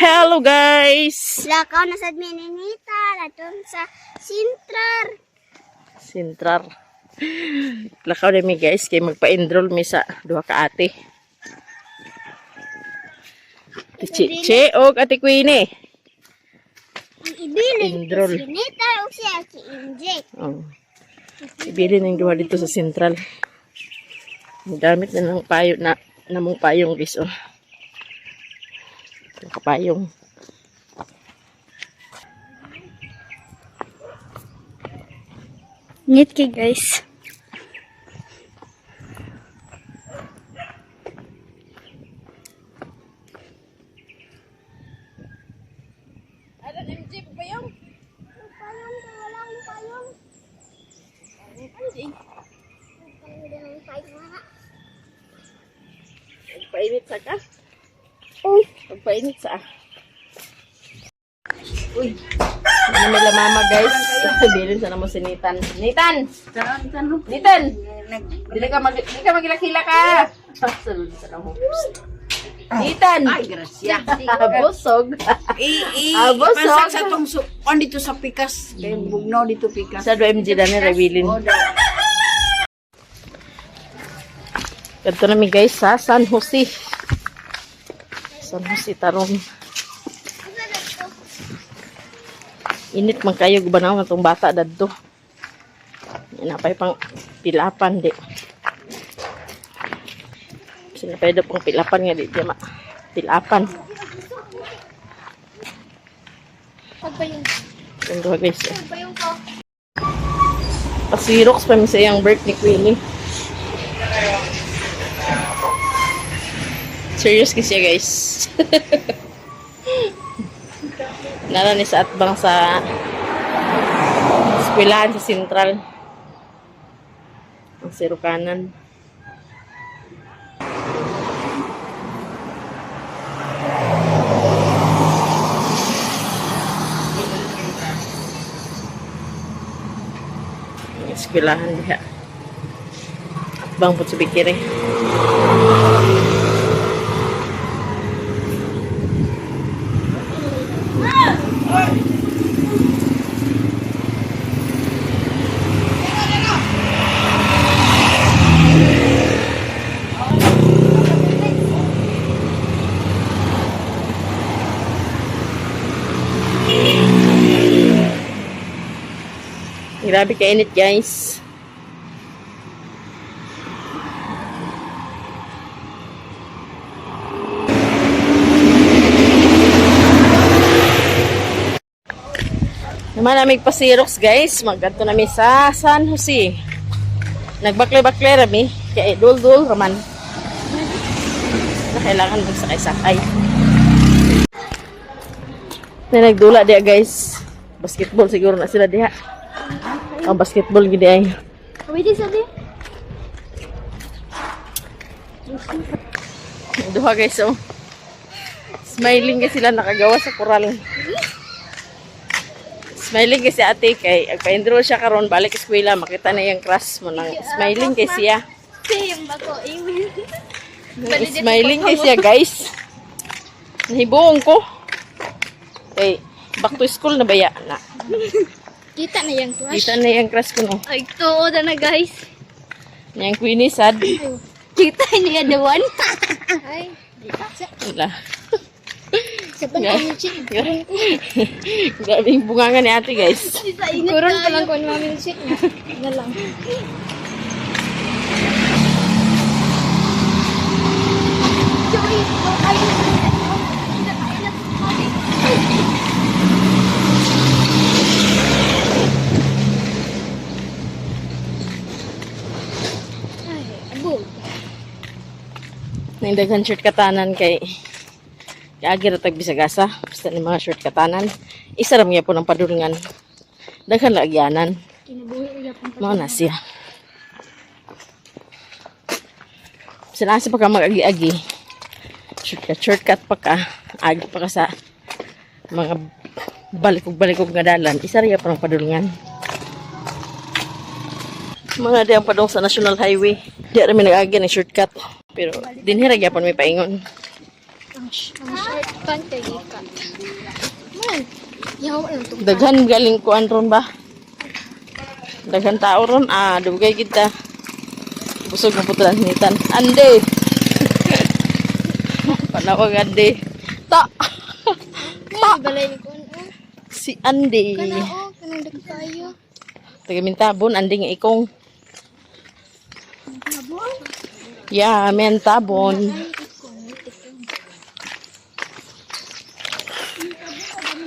Hello guys! Lakaw na sad mininita, laton sa Sintrar. Sintrar. Lakaw na mi guys, kay magpa-enroll mi sa duha ka ate. Che og ate Queenie. Ibili Enroll. si Sinita o siya si Injek. Oh. Ibili ng duha dito sa Sentral. Ang damit na ng payo na namong payong guys oh. Kapayong. Ngit kay guys. Ada MJ payong. Payong ko walang payong. Painit sa ka? Oh, Pagpainit sa Uy. Ano nila mama guys? Bilin sa namo si Nitan. Nitan! Nitan! Dili ka magilakila ka. Sulod sa namo. Nitan! Ay, grasya. Busog. Pasak sa tong on dito sa pikas. Kaya bugnaw dito pikas. Sa 2MG na ni Rebilin. Ganito namin guys sa San Jose. San Jose Tarong. Init man kayo gubanaw ng tong bata dadto. Inapay pang pilapan di. Sila pwede pang pilapan nga di ma. Pilapan. pagpayong. Ganito guys. Pagpayong ko. Pasirox pa mi sa iyang birth ni Queenie. Serious kasi guys. Nara ni sa atbang sa eskwelahan sa Sentral. Ang sirukanan. Ang eskwelahan diha. Atbang po sa Bikire. Grabe kainit guys. Naman namig pasirox guys. Magganto namin sa San Jose. Nagbakle-bakle rami. Kaya dul-dul raman. Na kailangan magsakay-sakay. Na nagdula dia guys. Basketball siguro na sila diha. Ang basketball gini ay. Pwede sabi. Duha guys oh. Smiling kasi sila nakagawa sa koral. Smiling kasi ate kay agpa-enroll siya karon balik eskwela makita na yung crush mo nang smiling kay siya. Same bako email. Smiling kay siya guys. Nahibuong ko. Kay back to school na baya na. Kita na yung crush. Kita na yung crush ko no. Ay, tuod na guys. Yang Queenie sad. Kita niya the one. Ay, Wala. sa panahon chick. Grabe yung bungangan ni ate guys. Kuron pa lang kung mami chick na lang. Ay, abog. Nindaghan short katanan kay Agi ratag bisagasa, basta ni mga short katanan. Isa ram niya po ng padulungan. Daghan lagyanan. Kinabuhi uya pang Mga na siya. Sinasi pa ka mag-agi-agi. Shortcut pa ka. Agi pa ka sa mga balikog-balikog nga dalan. Isa rin pa ng padulungan. Mga di ang padong sa National Highway. Di rin may nag-agi ng shortcut. Pero dinhira gyapon may paingon. Ang short pant kay ikat. Man, yaw lang to. Daghan galing kuan ron ba? Daghan tao ron. Dugay kita. Busog na puto lang sinitan. Ande! Panawag Ande. Ta! May balay ni kun. Si Ande. Kanang dagkayo. Tagamintabon, Ande nga ikong. Habon. Yeah, mentabon.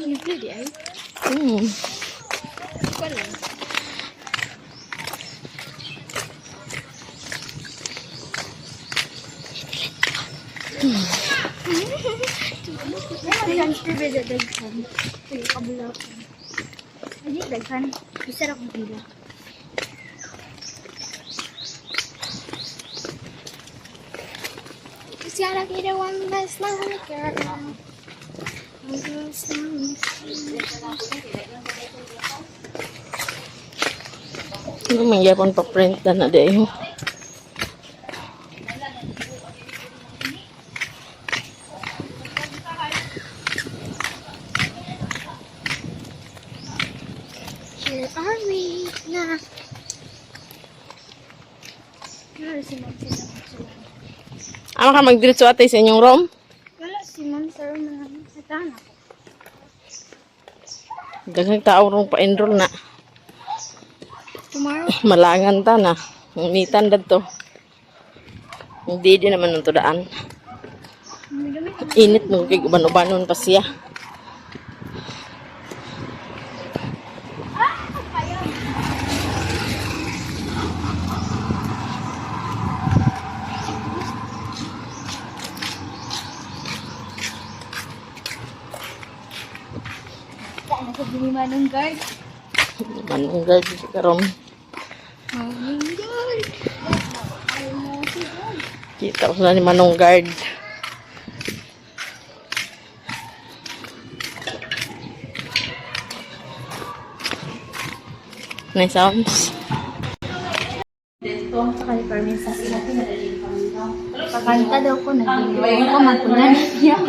Hindi ay. Wala. Daghan strawberry daghan. Ay kabula. Ay daghan. Bisa ra ko dila. Just gotta get it one last night, girl. Ano mangyapon pa print na dayo. Here are we na. Wala si Ma'am Sir. Ama ka magdiretso ate sa inyong room? Wala si Ma'am Sir na. Natana. Daghang tao rong pa-enroll na. Tomorrow. Malangan ta na. Unitan dadto. Hindi din naman nung tudaan. Init mo kay uban-ubanon pa siya. Saan ako binimanong guard? Manong guard karon. Manong guard. Kita ko na ni Manong guard. Nice sounds. Sakali permin sa sila. Pakanta daw ko. Nagbilang ko. Magpunan niya.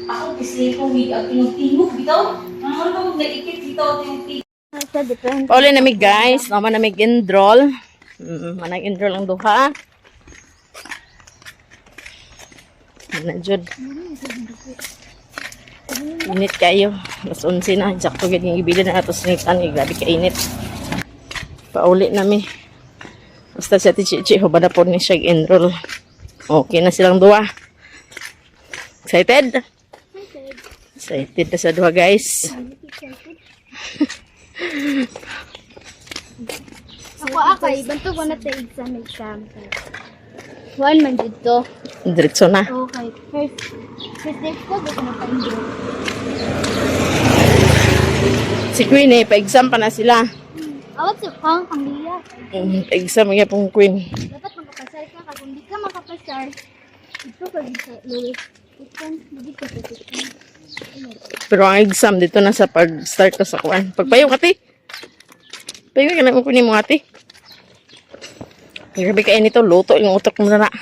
Ako kasi ko ang tingog bitaw. Ano naikit bitaw tingog. Pauli na mi guys. Naman na mi enroll. Manag enroll ang duha. Manajud. Init kayo. Mas 11 na. Sakto gid yung ibilin na atos nitan. Grabe ka init. Pauli na mi. Basta siya tichi-chi. Hubad na po ni siya enroll. Okay na silang duha. Excited? Excited na sa duha guys. Ako ibanto ko na tayo exam. One man dito. Diretso na. Okay. First day ko, gusto na pa-enjoy. Si Queen pa-exam pa na sila. Awat si Pang, Panglia. Pa-exam nga pong Queen. Dapat makapasar ka. Kung di ka makapasar, ito ka sa Louis. Hindi ka sa Pero ang exam dito na sa pag-start ko sa kuan. Pagpayo ka ti. Payo ka na kunin mo ati. Grabe kayo nito, luto yung utok mo na.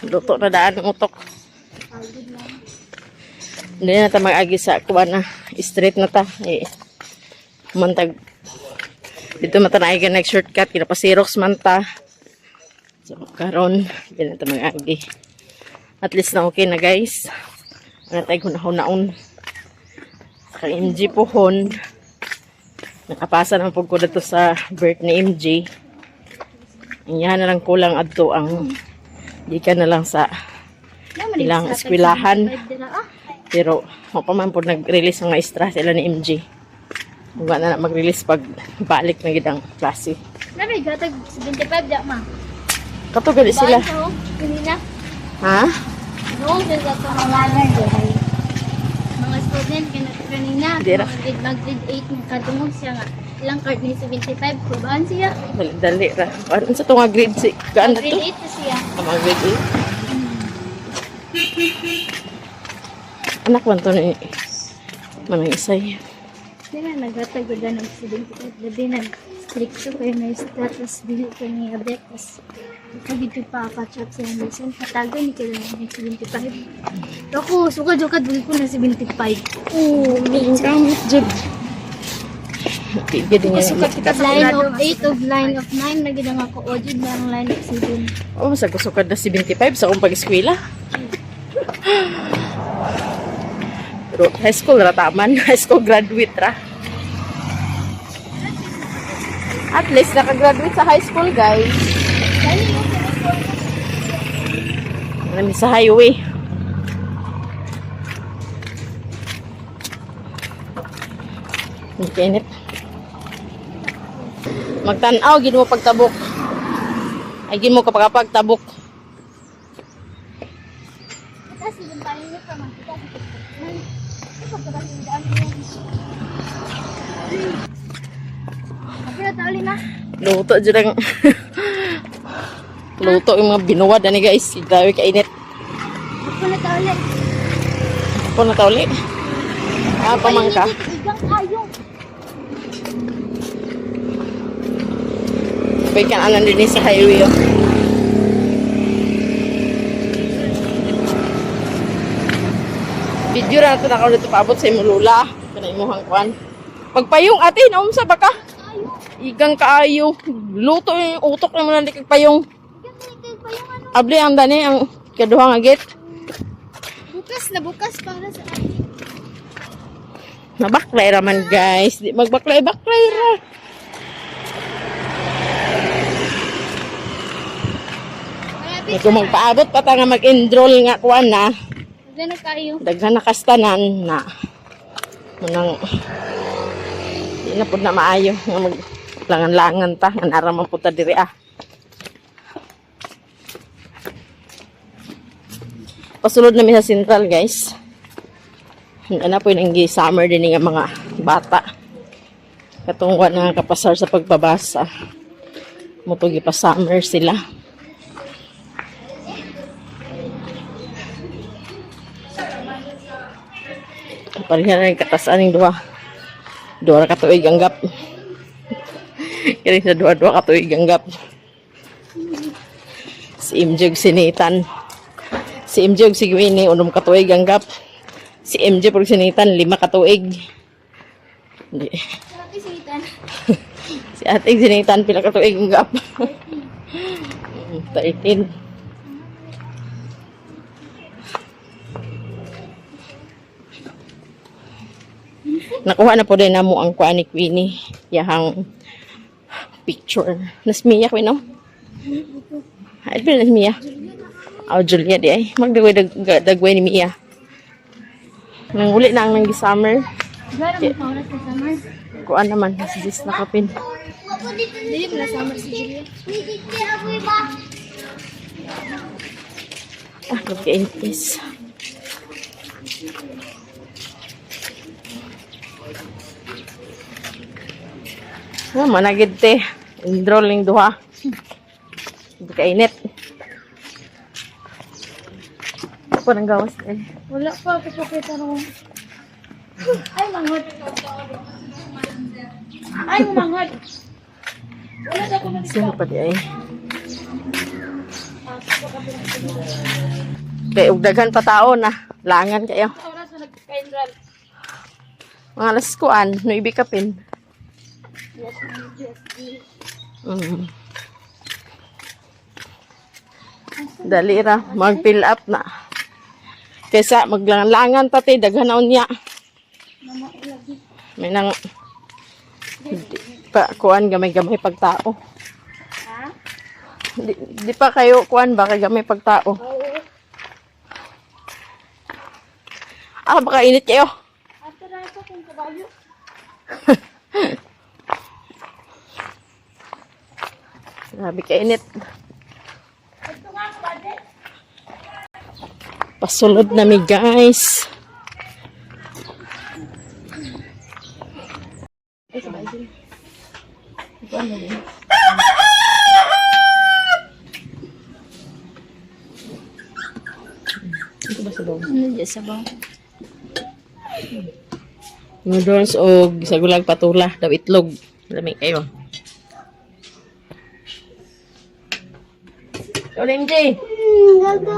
Luto na daan ng utok. Hindi na ta mag-agi sa kuan na. Straight na ta. Mantag. Dito mata na ay next shortcut. Kinapasirox man ta. So, karon hindi na ta mag-agi. At least na okay na guys. Ano tayo hunahon-naon. Sa MG pohon. Nakapasa naman po ko dito sa birth ni MG. Yan na lang kulang adto ang di ka na lang sa ilang eskwelahan. Pero mapaman po nag-release ang maestra sila ni MG. Huwag na mag-release pag balik na gidang klase. Nabi, gatag 75 da ma. Katugali sila. Kanina. Ha? No, sa pangalan dahil mga student kanina. Dira. Mag-grade 8 ng katungog siya nga. Ilang card ni 75, kubaan siya. Dali ra. Ano sa tunga grade 6? Gaan na to? Grade 8 na siya. Mga grade 8? Anak man to ni Manang Isay. Sila naghatag ng 75. Labi nag-stricto kayo na status dili ko niya betas. Pag ito pa pa-chat sa Anderson, patagan ni kailangan ng 75. Ako, sukad-sukad, buli ko na 75. Oo, Kamit jud. Bigyan din niya. line of 8 of line of 9, lagi na ako ojid na ang line of 7. Oh, sagusukad na 75 sa akong pag-eskwela. Pero high school ra taman, high school graduate ra. At least nakagraduate sa high school, guys. Marami sa highway. Ang kinit. Magtanaw, gin mo pagtabok. Ay, gin mo kapag tabok. Tapos, yung tayo niya pa, makita. Ito, pagkabas yung daan niya. Kapag natali na. Luto dyan ang... Luto yung mga binuwad. Ano guys, grabe kainit. Ako natali. Ako na tauli. Ah, pamangka. Igang kayo. Sabay ka anan din sa highway. Oh. Video na ito na ako dito paabot sa imong lula. Kana imuhang kwan. Pagpayong ate, naumsa ba ka? Igang kaayo. Luto yung utok ng mga likag payong. Igang pa yung ano. Abli ang dani ang kaduhang agit. Bukas na bukas para sa atin. Nabaklay raman guys. Di magbaklay-baklay ra. Malapit Kung magpaabot pa ta nga mag-enroll nga kuan na. na kayo. Daghan na kastanan na. Munang di na pud na maayo nga maglangan-langan ta nga naraman pud ta diri ah. Pasulod namin sa Central guys. Ano po yung summer din ng mga bata. Katungwa na kapasar sa pagbabasa. Mutugi pa summer sila. Parihan na yung katasan ng duha. Duha na katuig ang gap. Kaya sa duha katuig ang gap. Si MJ si Nathan. Si MJ si Gwini, unom katuig ang gap. Si MJ pag sinitan, 5 katuig. Hindi. Malapit sinitan. Si ate sinitan, pila katuig ang gap. 13. Nakuha na po din na mo ang kuha ni Queenie. Yahang picture. Nasmiya ko, no? Ay, pila nasmiya? Oh, Julia di ay. Magdagway ni Mia. Nang uli na ang nang summer. Gano'n mo oras sa summer? Kuan naman. Sis na kapin. Dili mo na summer si Julia. Hindi ako iba. Ah, magka-intis. Ah, managid te. Indrolling duha. Hindi kainit. Ako nang gawas eh. Wala pa, kapakita rin. Ay, manghod. Ay, manghod. Wala na ko Sino pa di ay? Kaya ugdagan pa tao na. Langan kayo. oras na nagka-enroll. Mga alas kuan. No ibig kapin. Dali ra. Mag-fill up na. Kesa maglangan pati. Daghan na unya. May nang pa kuan gamay-gamay pagtao. Ha? Di pa kayo kuan ba kay gamay pagtao. Ah, baka init kayo. Ato na ito kung kabayo. Grabe ka init. Ito nga, kabade. Pasulod na mi guys. Ito ba sabaw? Ano dyan sa bang? Noodles o sagulag patula. Daw itlog. Lamig kayo. Ikaw, MJ. Gaga.